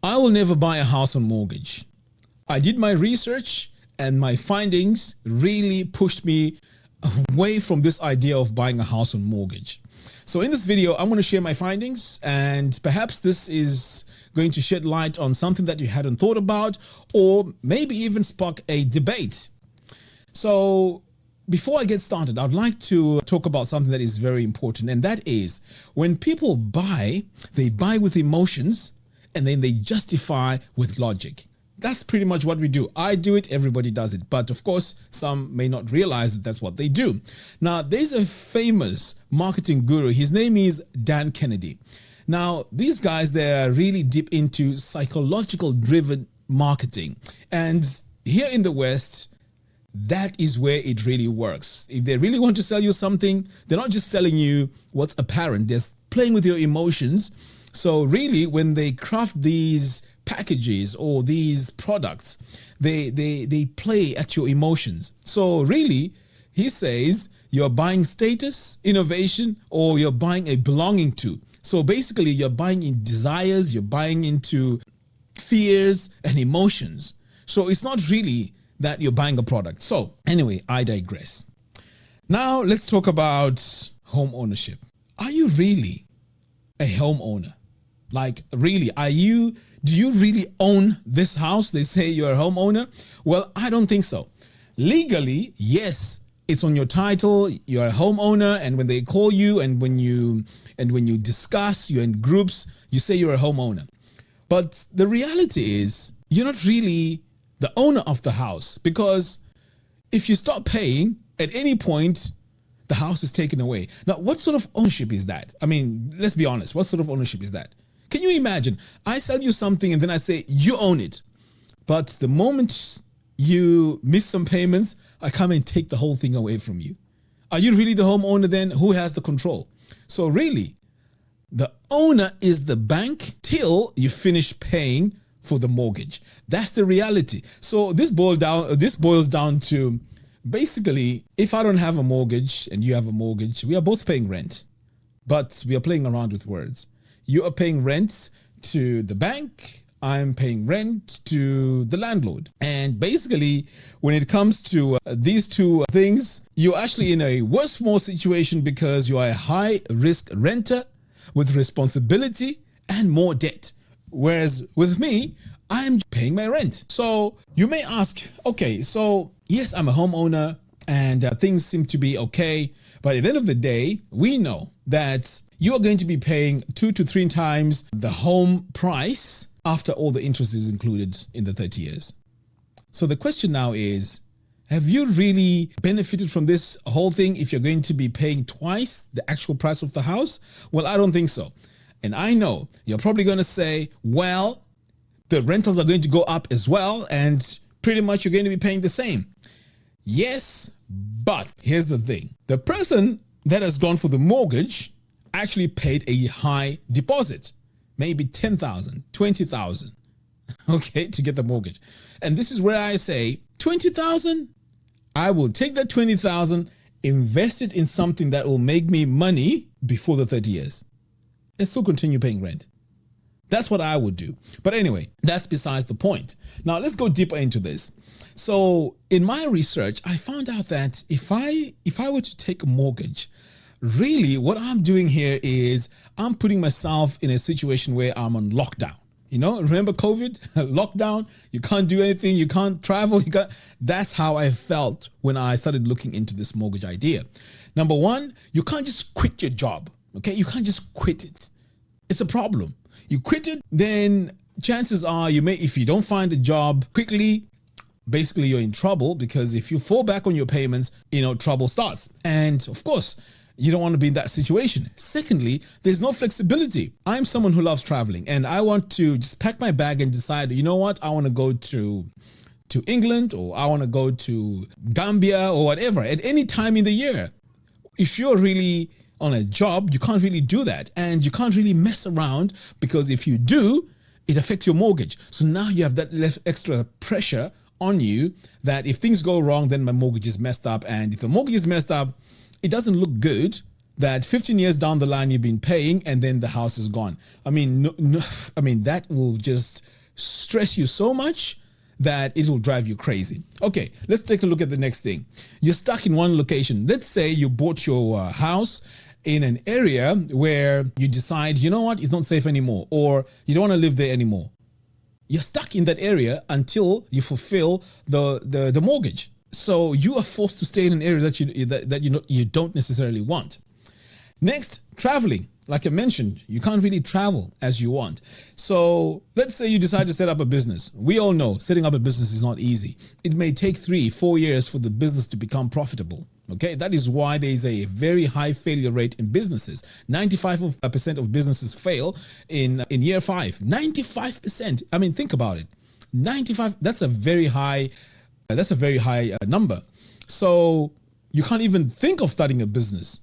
I will never buy a house on mortgage. I did my research and my findings really pushed me away from this idea of buying a house on mortgage. So in this video, I'm going to share my findings, and perhaps this is going to shed light on something that you hadn't thought about, or maybe even spark a debate. So before I get started, I'd like to talk about something that is very important, and that is when people buy, they buy with emotions and then they justify with logic. That's pretty much what we do. I do it, everybody does it. But of course, some may not realize that that's what they do. Now, there's a famous marketing guru. His name is Dan Kennedy. Now, these guys, they're really deep into psychological driven marketing. And here in the West, that is where it really works. If they really want to sell you something, they're not just selling you what's apparent. They're playing with your emotions. So really, when they craft these packages or these products, they play at your emotions. So really, he says you're buying status, innovation, or you're buying a belonging to. So basically, you're buying in desires, you're buying into fears and emotions. So it's not really that you're buying a product. So anyway, I digress. Now let's talk about home ownership. Are you really a homeowner? Like, really, do you really own this house? They say you're a homeowner. Well, I don't think so. Legally, yes, it's on your title. You're a homeowner, and when they call you and when you discuss, you're in groups, you say you're a homeowner. But the reality is you're not really the owner of the house, because if you stop paying at any point, the house is taken away. Now, what sort of ownership is that? I mean, let's be honest. What sort of ownership is that? Can you imagine? I sell you something and then I say, you own it. But the moment you miss some payments, I come and take the whole thing away from you. Are you really the homeowner then? Who has the control? So really, the owner is the bank till you finish paying for the mortgage. That's the reality. So this boils down to basically, if I don't have a mortgage and you have a mortgage, we are both paying rent, but we are playing around with words. You are paying rent to the bank. I'm paying rent to the landlord. And basically, when it comes to these two things, you're actually in a worse, more situation because you are a high risk renter with responsibility and more debt. Whereas with me, I'm paying my rent. So you may ask, okay, so yes, I'm a homeowner and things seem to be okay. But at the end of the day, we know that you are going to be paying 2 to 3 times the home price after all the interest is included in the 30 years. So the question now is, have you really benefited from this whole thing if you're going to be paying twice the actual price of the house? Well, I don't think so. And I know you're probably going to say, well, the rentals are going to go up as well, and pretty much you're going to be paying the same. Yes, but here's the thing. The person that has gone for the mortgage actually paid a high deposit, maybe 10,000, 20,000, okay, to get the mortgage. And this is where I say 20,000, I will take that 20,000, invest it in something that will make me money before the 30 years and still continue paying rent. That's what I would do. But anyway, that's besides the point. Now let's go deeper into this. So in my research, I found out that if I were to take a mortgage, really what I'm doing here is I'm putting myself in a situation where I'm on lockdown. You know, remember COVID? Lockdown, you can't do anything, you can't travel, that's how I felt when I started looking into this mortgage idea. Number one, you can't just quit your job, okay? You can't just quit it. It's a problem. You quit it, then chances are if you don't find a job quickly, basically you're in trouble, because if you fall back on your payments, trouble starts. And of course, you don't want to be in that situation. Secondly, there's no flexibility. I'm someone who loves traveling, and I want to just pack my bag and decide, you know what, I want to go to England, or I want to go to Gambia or whatever at any time in the year. If you're really on a job, you can't really do that, and you can't really mess around, because if you do, it affects your mortgage. So now you have that less extra pressure on you that if things go wrong, then my mortgage is messed up. And if the mortgage is messed up, it doesn't look good that 15 years down the line you've been paying and then the house is gone. I mean, that will just stress you so much that it will drive you crazy. Okay, let's take a look at the next thing. You're stuck in one location. Let's say you bought your house in an area where you decide, you know what, it's not safe anymore, or you don't want to live there anymore. You're stuck in that area until you fulfill the mortgage. So you are forced to stay in an area that you don't necessarily want. Next, traveling. Like I mentioned, you can't really travel as you want. So let's say you decide to set up a business. We all know setting up a business is not easy. It may take 3-4 years for the business to become profitable. Okay, that is why there is a very high failure rate in businesses. 95% of businesses fail in year 5. 95%. I mean, think about it. 95. That's a very high. That's a very high number. So you can't even think of starting a business.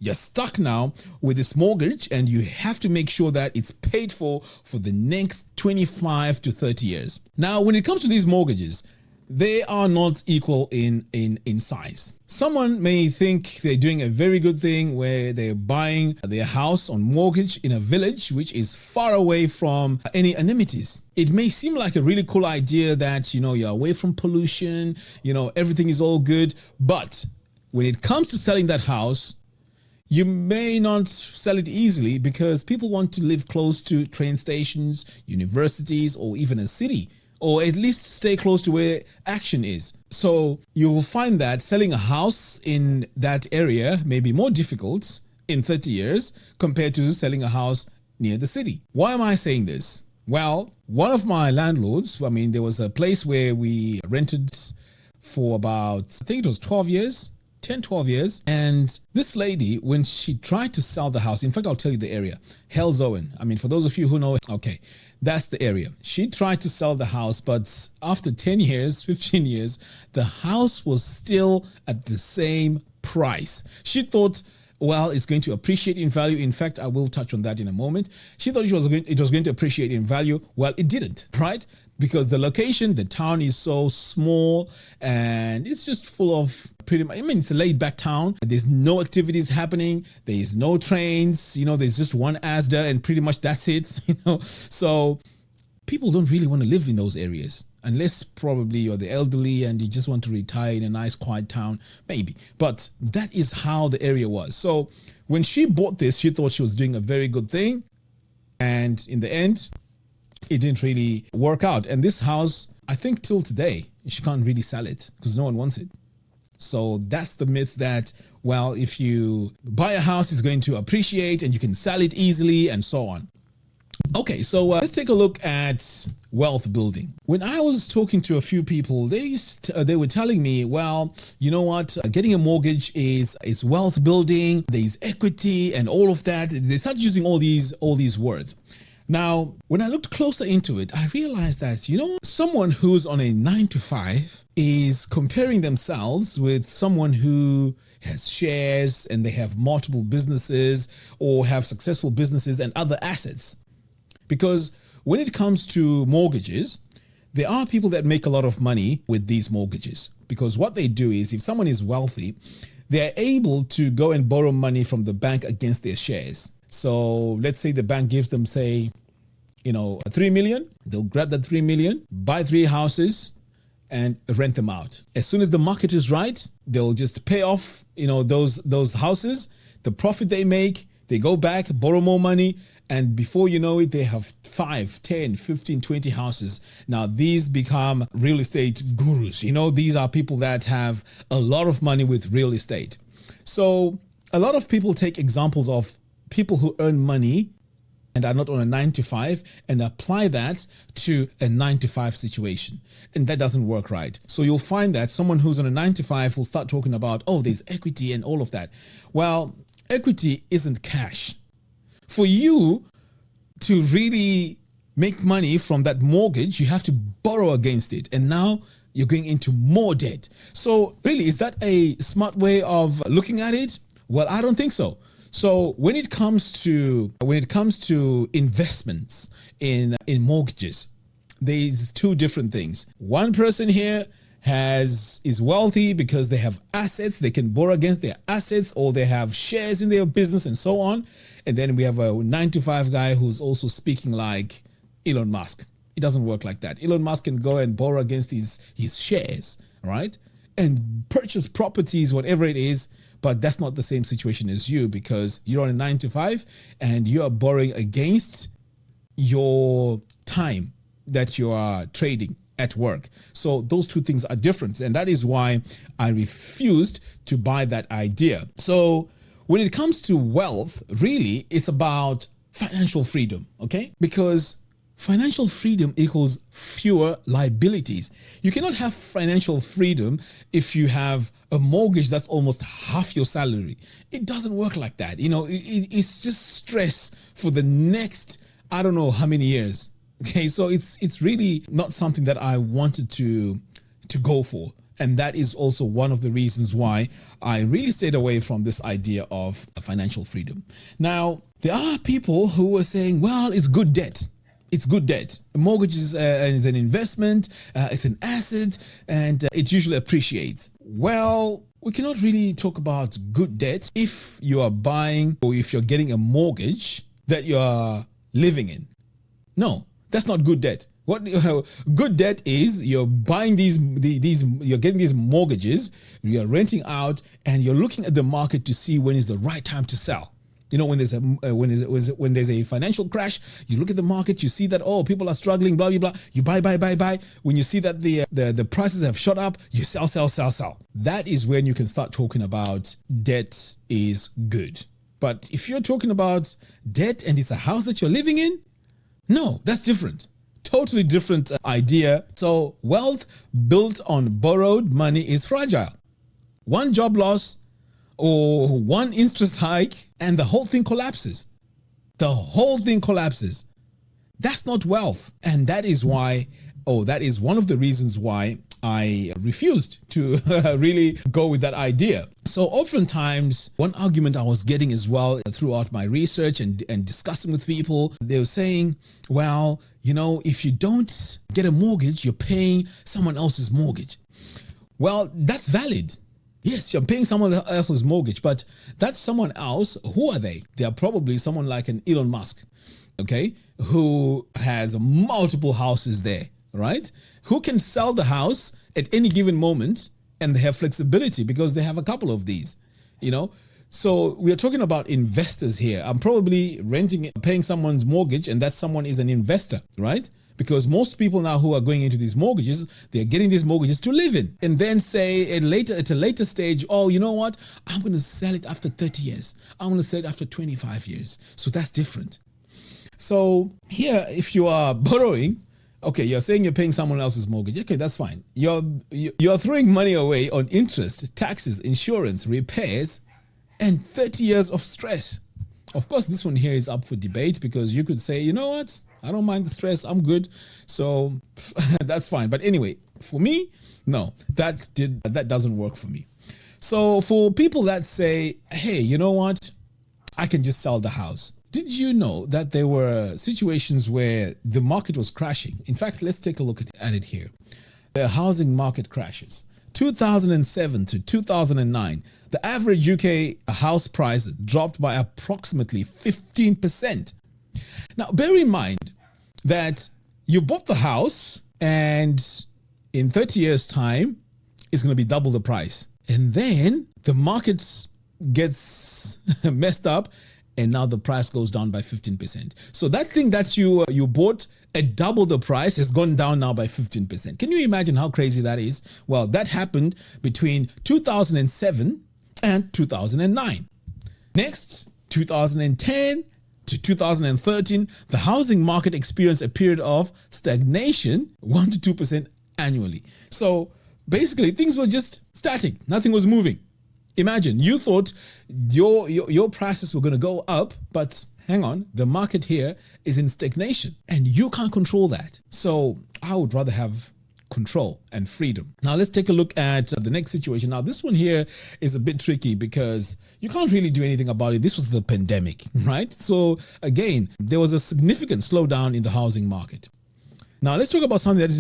You're stuck now with this mortgage and you have to make sure that it's paid for the next 25 to 30 years. Now, when it comes to these mortgages, they are not equal in size. Someone may think they're doing a very good thing where they're buying their house on mortgage in a village which is far away from any amenities. It may seem like a really cool idea that, you're away from pollution, everything is all good. But when it comes to selling that house, you may not sell it easily because people want to live close to train stations, universities, or even a city, or at least stay close to where action is. So you will find that selling a house in that area may be more difficult in 30 years compared to selling a house near the city. Why am I saying this? Well, one of my landlords, there was a place where we rented for about, I think it was 12 years. And this lady, when she tried to sell the house, in fact, I'll tell you the area, Hell's Owen. For those of you who know, okay, that's the area. She tried to sell the house, but after 10 years, 15 years, the house was still at the same price. She thought, well, it's going to appreciate in value. In fact, I will touch on that in a moment. She thought it was going to appreciate in value. Well, it didn't, right? Because the location, the town is so small and it's just full of it's a laid back town. There's no activities happening. There's no trains, there's just one ASDA and pretty much that's it, So people don't really want to live in those areas unless probably you're the elderly and you just want to retire in a nice quiet town, maybe. But that is how the area was. So when she bought this, she thought she was doing a very good thing. And in the end, it didn't really work out. And this house, I think till today, she can't really sell it because no one wants it. So that's the myth that, well, if you buy a house, it's going to appreciate and you can sell it easily and so on. Okay, so let's take a look at wealth building. When I was talking to a few people, they were telling me, well, you know what, getting a mortgage it's wealth building, there's equity and all of that. They started using all these words. Now, when I looked closer into it, I realized that, someone who's on a 9-to-5 is comparing themselves with someone who has shares and they have multiple businesses or have successful businesses and other assets. Because when it comes to mortgages, there are people that make a lot of money with these mortgages. Because what they do is, if someone is wealthy, they're able to go and borrow money from the bank against their shares. So let's say the bank gives them, say, 3 million. They'll grab that 3 million, buy 3 houses and rent them out. As soon as the market is right, they'll just pay off, those houses, the profit they make, they go back, borrow more money. And before you know it, they have 5, 10, 15, 20 houses. Now, these become real estate gurus. These are people that have a lot of money with real estate. So a lot of people take examples of people who earn money and are not on a 9-to-5 and apply that to a 9-to-5 situation. And that doesn't work right. So you'll find that someone who's on a 9-to-5 will start talking about, oh, there's equity and all of that. Well, equity isn't cash. For you to really make money from that mortgage, you have to borrow against it. And now you're going into more debt. So really, is that a smart way of looking at it? Well, I don't think so. So when it comes to investments in mortgages, there's 2 different things. One person here is wealthy because they have assets, they can borrow against their assets, or they have shares in their business and so on. And then we have a 9-to-5 guy who's also speaking like Elon Musk. It doesn't work like that. Elon Musk can go and borrow against his shares, right? And purchase properties, whatever it is. But that's not the same situation as you, because you're on a 9-to-5 and you are borrowing against your time that you are trading at work. So those two things are different. And that is why I refused to buy that idea. So when it comes to wealth, really, it's about financial freedom, okay? Because financial freedom equals fewer liabilities. You cannot have financial freedom if you have a mortgage that's almost half your salary. It doesn't work like that. It's just stress for the next, I don't know how many years. Okay, so it's really not something that I wanted to go for. And that is also one of the reasons why I really stayed away from this idea of financial freedom. Now, there are people who are saying, well, it's good debt. It's good debt. A mortgage is an investment, it's an asset, and it usually appreciates. Well, we cannot really talk about good debt if you are buying or if you're getting a mortgage that you are living in. No, that's not good debt. What good debt is, you're buying you're getting these mortgages, you're renting out, and you're looking at the market to see when is the right time to sell. When there's a financial crash, you look at the market, you see that, oh, people are struggling, blah, blah, blah. You buy. When you see that the prices have shot up, you sell. That is when you can start talking about debt is good. But if you're talking about debt and it's a house that you're living in, no, that's different. Totally different idea. So wealth built on borrowed money is fragile. One job loss or one interest hike and the whole thing collapses. That's not wealth. And that is why, that is one of the reasons why I refused to really go with that idea. So oftentimes, one argument I was getting as well throughout my research and discussing with people, they were saying, well, if you don't get a mortgage, you're paying someone else's mortgage. Well, that's valid. Yes, you're paying someone else's mortgage, but that someone else, who are they? They are probably someone like an Elon Musk, okay, who has multiple houses there, right? Who can sell the house at any given moment, and they have flexibility because they have a couple of these, So we are talking about investors here. I'm probably paying someone's mortgage, and that someone is an investor, right? Because most people now who are going into these mortgages, they're getting these mortgages to live in. And then say at a later stage, oh, you know what? I'm going to sell it after 30 years. I'm going to sell it after 25 years. So that's different. So here, if you are borrowing, okay, you're saying you're paying someone else's mortgage. Okay, that's fine. You're throwing money away on interest, taxes, insurance, repairs, and 30 years of stress. Of course, this one here is up for debate because you could say, you know what? I don't mind the stress. I'm good. So that's fine. But anyway, for me, no, that doesn't work for me. So for people that say, hey, you know what? I can just sell the house. Did you know that there were situations where the market was crashing? In fact, let's take a look at it here. The housing market crashes. 2007 to 2009, the average UK house price dropped by approximately 15%. Now, bear in mind that you bought the house and in 30 years' time, it's going to be double the price. And then the market gets messed up and now the price goes down by 15%. So that thing that you bought at double the price has gone down now by 15%. Can you imagine how crazy that is? Well, that happened between 2007 and 2009. Next, 2010 to 2013, the housing market experienced a period of stagnation, 1 to 2% annually. So basically, things were just static. Nothing was moving. Imagine, you thought your prices were going to go up, but hang on, the market here is in stagnation and you can't control that. So I would rather have control and freedom. Now let's take a look at the next situation. Now this one here is a bit tricky because you can't really do anything about it. This was the pandemic, right? So again, there was a significant slowdown in the housing market. Now let's talk about something that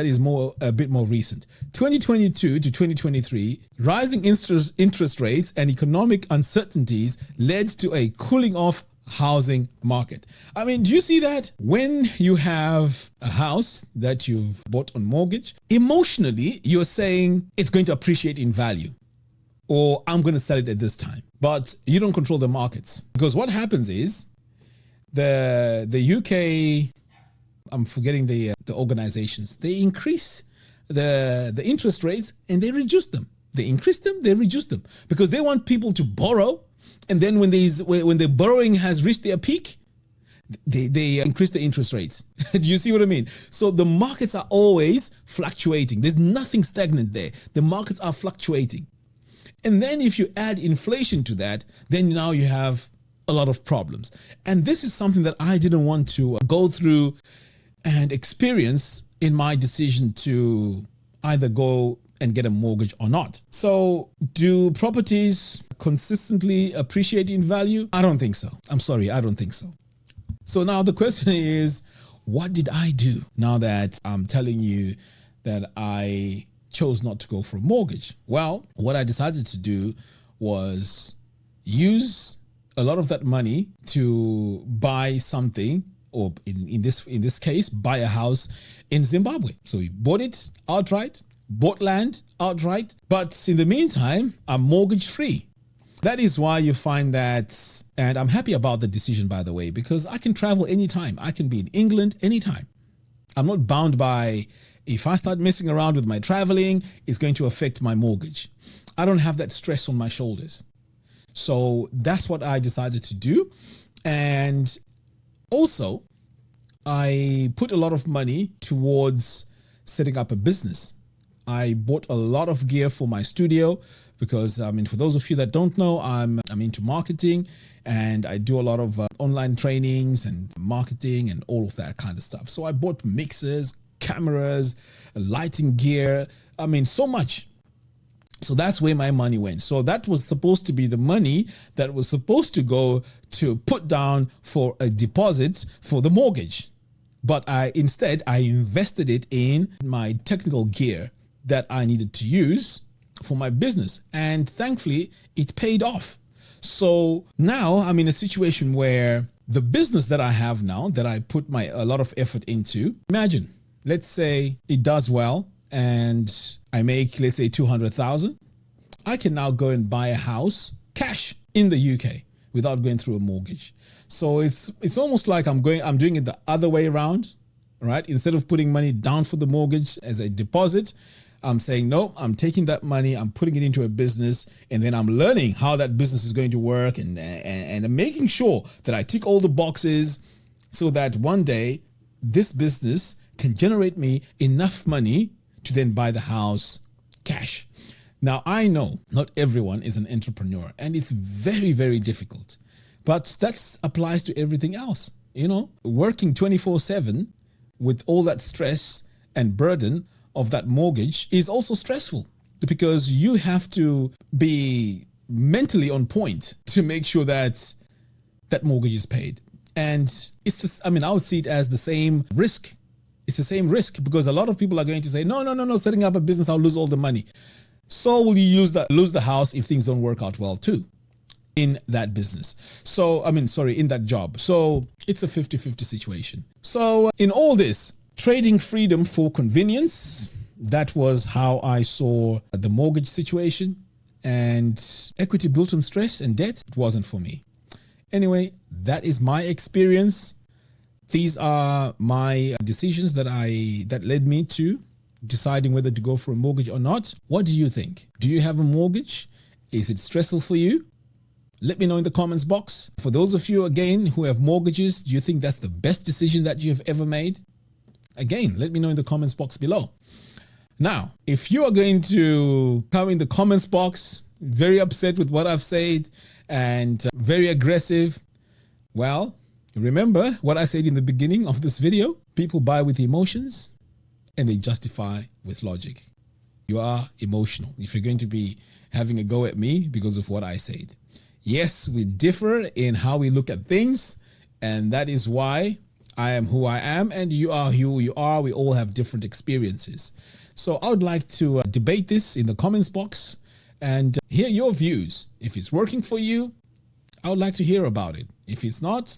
is a bit more recent. 2022 to 2023, rising interest rates and economic uncertainties led to a cooling off housing market. I mean, do you see that? When you have a house that you've bought on mortgage, emotionally you're saying it's going to appreciate in value, or I'm going to sell it at this time. But you don't control the markets, because what happens is the UK, I'm forgetting the organizations, they increase the interest rates and they reduce them. They increase them, they reduce them, because they want people to borrow. And then when the borrowing has reached their peak, they increase the interest rates. Do you see what I mean? So the markets are always fluctuating. There's nothing stagnant there. The markets are fluctuating. And then if you add inflation to that, then now you have a lot of problems. And this is something that I didn't want to go through and experience in my decision to either go and get a mortgage or not. So do properties consistently appreciate in value? I don't think so. I'm sorry, I don't think so. So now the question is, what did I do now that I'm telling you that I chose not to go for a mortgage? Well, what I decided to do was use a lot of that money to buy something, or in this case, buy a house in Zimbabwe. So we bought it outright, bought land outright, but in the meantime, I'm mortgage free. That is why you find that, and I'm happy about the decision, by the way, because I can travel anytime. I can be in England anytime. I'm not bound by, if I start messing around with my traveling, it's going to affect my mortgage. I don't have that stress on my shoulders. So that's what I decided to do. And also, I put a lot of money towards setting up a business. I bought a lot of gear for my studio because, I mean, for those of you that don't know, I'm into marketing, and I do a lot of online trainings and marketing and all of that kind of stuff. So I bought mixers, cameras, lighting gear. I mean, so much. So that's where my money went. So that was supposed to be the money that was supposed to go to put down for a deposit for the mortgage. But instead I invested it in my technical gear that I needed to use for my business. And thankfully, it paid off. So now I'm in a situation where the business that I have now, that I put a lot of effort into, imagine, let's say it does well and I make, let's say, 200,000. I can now go and buy a house cash in the UK without going through a mortgage. So it's almost like I'm doing it the other way around, right? Instead of putting money down for the mortgage as a deposit, I'm saying, no, I'm taking that money, I'm putting it into a business, and then I'm learning how that business is going to work, and I'm making sure that I tick all the boxes so that one day this business can generate me enough money to then buy the house cash. Now, I know not everyone is an entrepreneur, and it's very, very difficult, but that applies to everything else. You know, working 24/7 with all that stress and burden of that mortgage is also stressful, because you have to be mentally on point to make sure that that mortgage is paid. And it's this, I mean, I would see it as the same risk. It's the same risk, because a lot of people are going to say, no, setting up a business, I'll lose all the money. So will you lose the house if things don't work out well too in that business? So, in that job. So it's a 50-50 situation. So in all this, trading freedom for convenience, that was how I saw the mortgage situation. And equity built on stress and debt, it wasn't for me. Anyway, that is my experience. These are my decisions that led me to deciding whether to go for a mortgage or not. What do you think? Do you have a mortgage? Is it stressful for you? Let me know in the comments box. For those of you, again, who have mortgages, do you think that's the best decision that you have ever made? Again, let me know in the comments box below. Now, if you are going to come in the comments box, very upset with what I've said and very aggressive, well, remember what I said in the beginning of this video. People buy with emotions and they justify with logic. You are emotional if you're going to be having a go at me because of what I said. Yes, we differ in how we look at things, and that is why I am who I am, and you are who you are. We all have different experiences. So I would like to debate this in the comments box and hear your views. If it's working for you, I would like to hear about it. If it's not,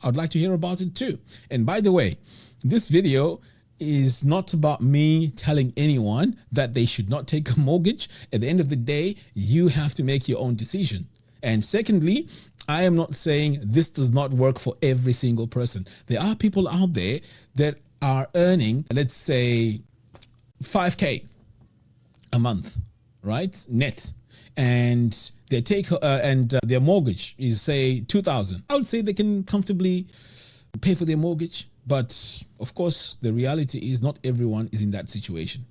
I would like to hear about it too. And by the way, this video is not about me telling anyone that they should not take a mortgage. At the end of the day, you have to make your own decision. And secondly, I am not saying this does not work for every single person. There are people out there that are earning, let's say, 5K a month, right? Net. And their mortgage is, say, 2,000. I would say they can comfortably pay for their mortgage. But of course, the reality is not everyone is in that situation.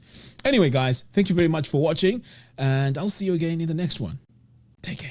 Anyway, guys, thank you very much for watching, and I'll see you again in the next one. Take care.